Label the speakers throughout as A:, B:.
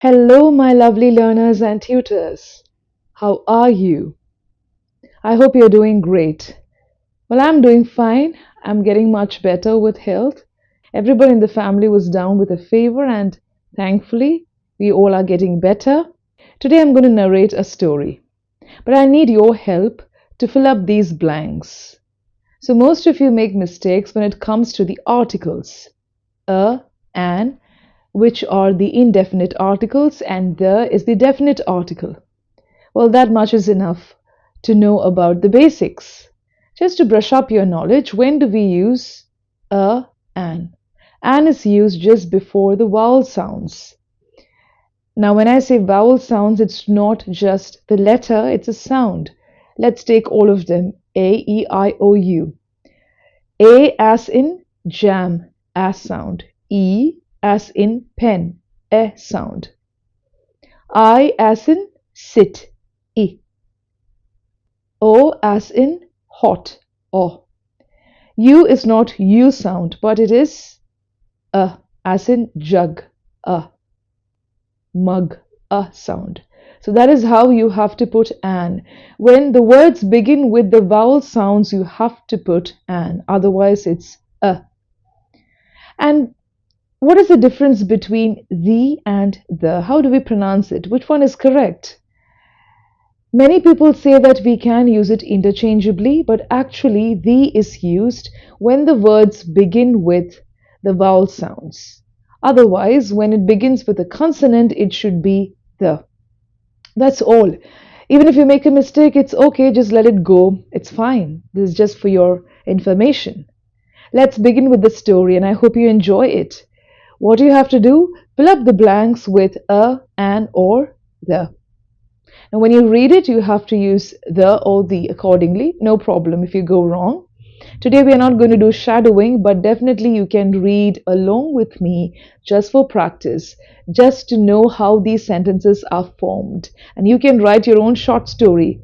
A: Hello, my lovely learners and tutors. How are you? I hope you're doing great. Well, I'm doing fine. I'm getting much better with health. Everybody in the family was down with a fever, and thankfully, we all are getting better. Today, I'm going to narrate a story, but I need your help to fill up these blanks. So, most of you make mistakes when it comes to the articles a, an, which are the indefinite articles, and the is the definite article. Well, that much is enough to know about the basics. Just to brush up your knowledge, when do we use a, an? An is used just before the vowel sounds. Now, when I say vowel sounds, it's not just the letter, it's a sound. Let's take all of them. A, E, I, O, U. A as in jam, as sound. E as in pen, e sound. I as in sit, I. O as in hot, o. U is not U sound, but it is a, as in jug, a. Mug, a sound. So that is how you have to put an. When the words begin with the vowel sounds, you have to put an. Otherwise, it's a. And what is the difference between the and the? How do we pronounce it? Which one is correct? Many people say that we can use it interchangeably, but actually the is used when the words begin with the vowel sounds. Otherwise, when it begins with a consonant, it should be the. That's all. Even if you make a mistake, it's okay, just let it go. It's fine. This is just for your information. Let's begin with the story, and I hope you enjoy it. What do you have to do? Fill up the blanks with a, an, or the. Now, when you read it, you have to use the or the accordingly. No problem if you go wrong. Today, we are not going to do shadowing, but definitely you can read along with me just for practice, just to know how these sentences are formed. And you can write your own short story.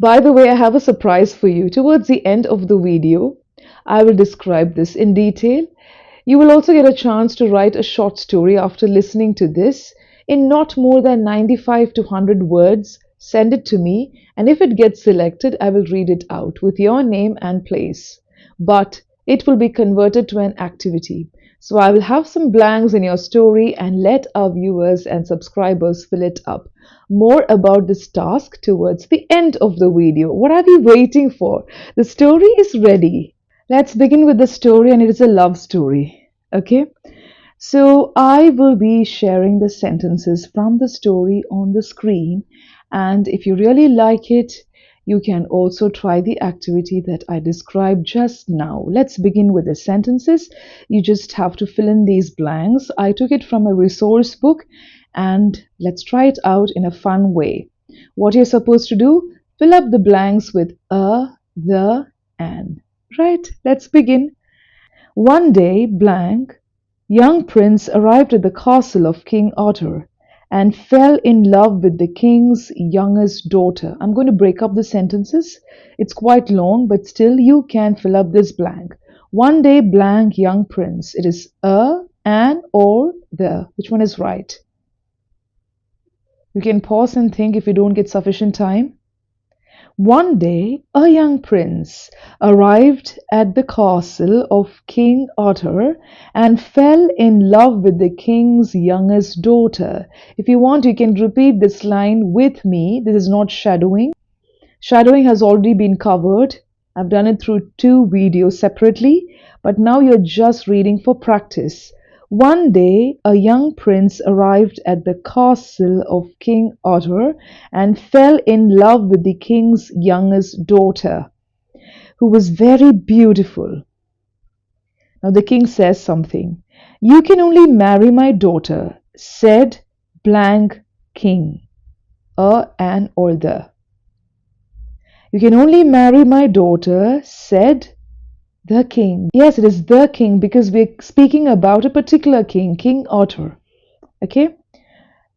A: By the way, I have a surprise for you. Towards the end of the video, I will describe this in detail. You will also get a chance to write a short story after listening to this in not more than 95 to 100 words. Send it to me, and if it gets selected, I will read it out with your name and place. But it will be converted to an activity. So I will have some blanks in your story and let our viewers and subscribers fill it up. More about this task towards the end of the video. What are we waiting for? The story is ready. Let's begin with the story, and it is a love story. Okay? So I will be sharing the sentences from the story on the screen, and if you really like it, you can also try the activity that I described just now. Let's begin with the sentences. You just have to fill in these blanks. I took it from a resource book, and let's try it out in a fun way. What you're supposed to do? Fill up the blanks with a, the, an. Right, let's begin. One day, blank, young prince arrived at the castle of King Arthur and fell in love with the king's youngest daughter. I'm going to break up the sentences. It's quite long, but still you can fill up this blank. One day, blank, young prince. It is a, an, or the. Which one is right? You can pause and think if you don't get sufficient time. One day, a young prince arrived at the castle of King Arthur and fell in love with the king's youngest daughter. If you want, you can repeat this line with me. This is not shadowing. Shadowing has already been covered. I've done it through 2 videos separately, but now you're just reading for practice. One day, a young prince arrived at the castle of King Arthur and fell in love with the king's youngest daughter, who was very beautiful. Now the king says something. You can only marry my daughter, said blank king. A, an, or the. You can only marry my daughter, said the king. Yes, it is the king because we're speaking about a particular king, King Arthur. Okay?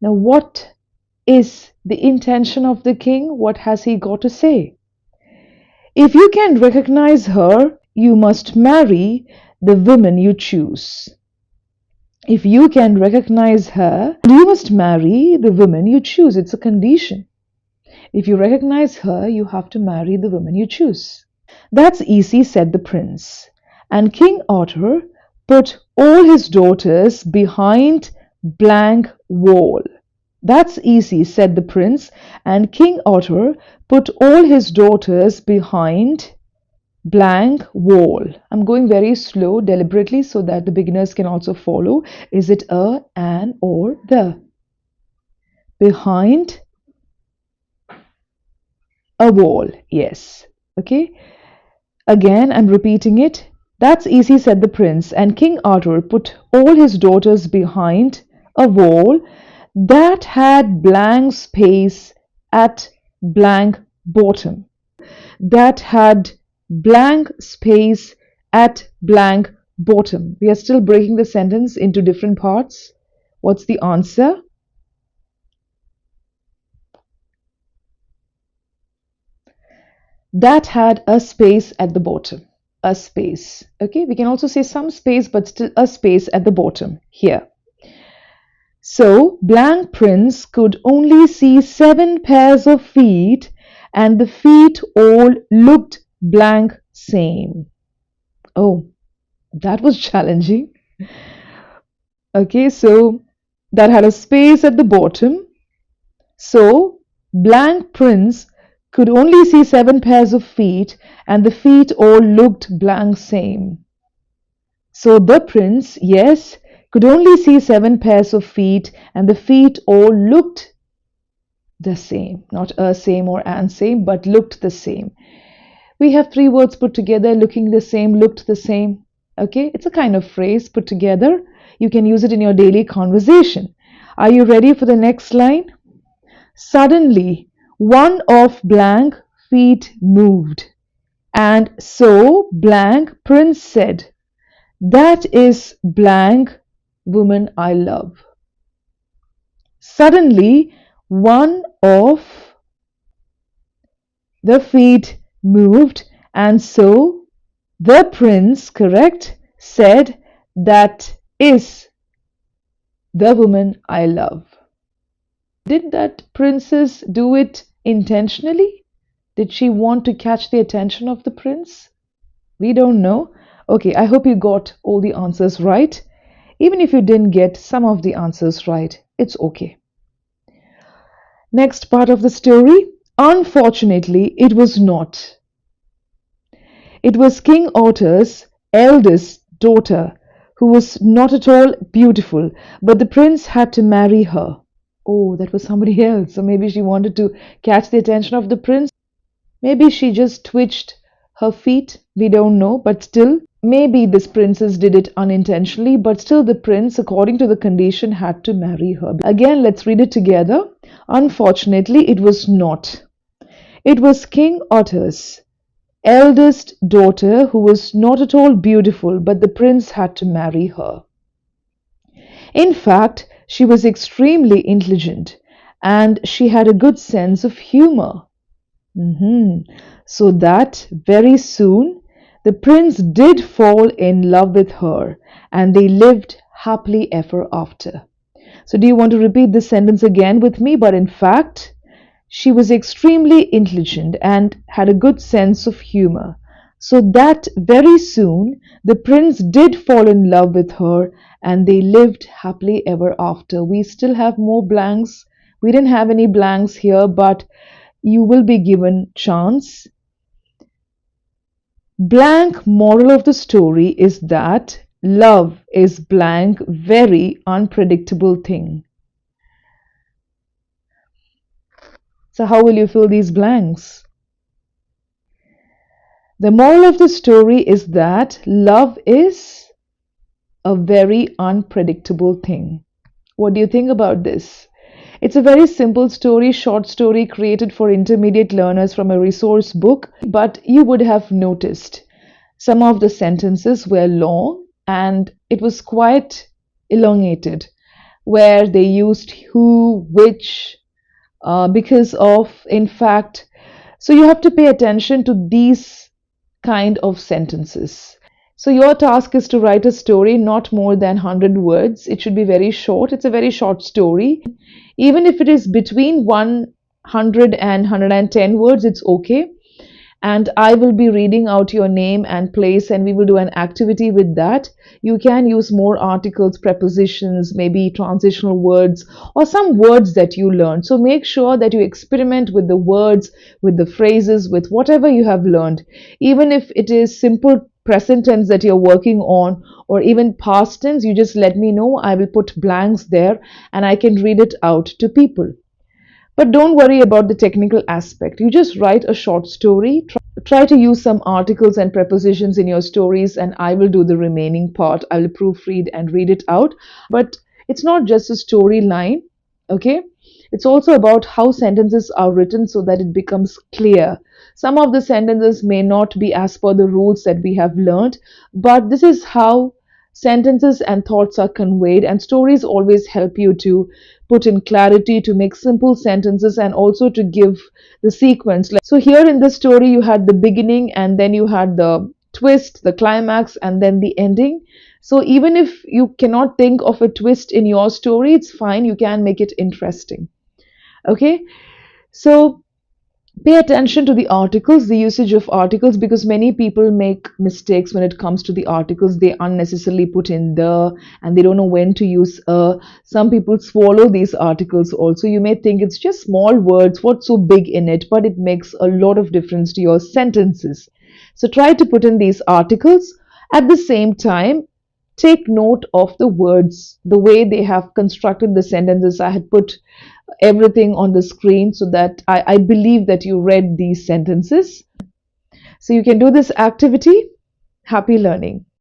A: Now, what is the intention of the king? What has he got to say? If you can recognize her, you must marry the woman you choose. If you can recognize her, you must marry the woman you choose. It's a condition. If you recognize her, you have to marry the woman you choose. That's easy, said the prince. And King Otter put all his daughters behind blank wall. That's easy, said the prince, and King Otter put all his daughters behind blank wall. I'm going very slow deliberately so that the beginners can also follow. Is it a, an, or the? Behind a wall. Yes. Okay. Again, I'm repeating it. That's easy, said the prince, and King Arthur put all his daughters behind a wall that had blank space at blank bottom. That had blank space at blank bottom. We are still breaking the sentence into different parts. What's the answer? That had a space at the bottom. A space. Okay, we can also say some space, but still a space at the bottom here. So, blank prince could only see 7 pairs of feet, and the feet all looked blank same. Oh, that was challenging. Okay, so that had a space at the bottom. So, blank prince could only see 7 pairs of feet, and the feet all looked blank same. So the prince, yes, could only see 7 pairs of feet, and the feet all looked the same. Not a same or an same, but looked the same. We have 3 words put together, looking the same, looked the same. Okay, it's a kind of phrase put together. You can use it in your daily conversation. Are you ready for the next line? Suddenly, one of blank feet moved, and so blank prince said, "That is blank woman I love." Suddenly, one of the feet moved, and so the prince, correct, said, "That is the woman I love." Did that princess do it intentionally? Did she want to catch the attention of the prince? We don't know. Okay, I hope you got all the answers right. Even if you didn't get some of the answers right, it's okay. Next part of the story. Unfortunately, it was not. It was King Otter's eldest daughter who was not at all beautiful, but the prince had to marry her. Oh, that was somebody else. So maybe she wanted to catch the attention of the prince. Maybe she just twitched her feet. We don't know. But still, maybe this princess did it unintentionally. But still, the prince, according to the condition, had to marry her. Again, let's read it together. Unfortunately, it was not. It was King Otter's eldest daughter who was not at all beautiful, but the prince had to marry her. In fact, she was extremely intelligent and she had a good sense of humor. So that very soon the prince did fall in love with her and they lived happily ever after. So do you want to repeat this sentence again with me? But in fact, she was extremely intelligent and had a good sense of humor. So that very soon the prince did fall in love with her and they lived happily ever after. We still have more blanks. We didn't have any blanks here, but you will be given chance. Blank moral of the story is that love is blank, very unpredictable thing. So how will you fill these blanks? The moral of the story is that love is a very unpredictable thing. What do you think about this? It's a very simple story, short story created for intermediate learners from a resource book, but you would have noticed some of the sentences were long and it was quite elongated, where they used who, which, because of, in fact. So you have to pay attention to these kind of sentences. So your task is to write a story not more than 100 words. It should be very short. It's a very short story. Even if it is between 100 and 110 words, it's okay. And I will be reading out your name and place, and we will do an activity with that. You can use more articles, prepositions, maybe transitional words, or some words that you learned. So make sure that you experiment with the words, with the phrases, with whatever you have learned. Even if it is simple present tense that you're working on, or even past tense, you just let me know. I will put blanks there and I can read it out to people. But don't worry about the technical aspect. You just write a short story. Try to use some articles and prepositions in your stories, and I will do the remaining part. I will proofread and read it out. But it's not just a storyline, okay? It's also about how sentences are written so that it becomes clear. Some of the sentences may not be as per the rules that we have learned, but this is how sentences and thoughts are conveyed, and stories always help you to put in clarity, to make simple sentences, and also to give the sequence. So here in the story you had the beginning, and then you had the twist, the climax, and then the ending. So even if you cannot think of a twist in your story, it's fine, you can make it interesting. Okay, so pay attention to the articles, the usage of articles, because many people make mistakes when it comes to the articles. They unnecessarily put in the, and they don't know when to use a. Some people swallow these articles also. You may think it's just small words, what's so big in it, but it makes a lot of difference to your sentences. So try to put in these articles. At the same time, take note of the words, the way they have constructed the sentences. I had put everything on the screen so that I believe that you read these sentences. So you can do this activity. Happy learning.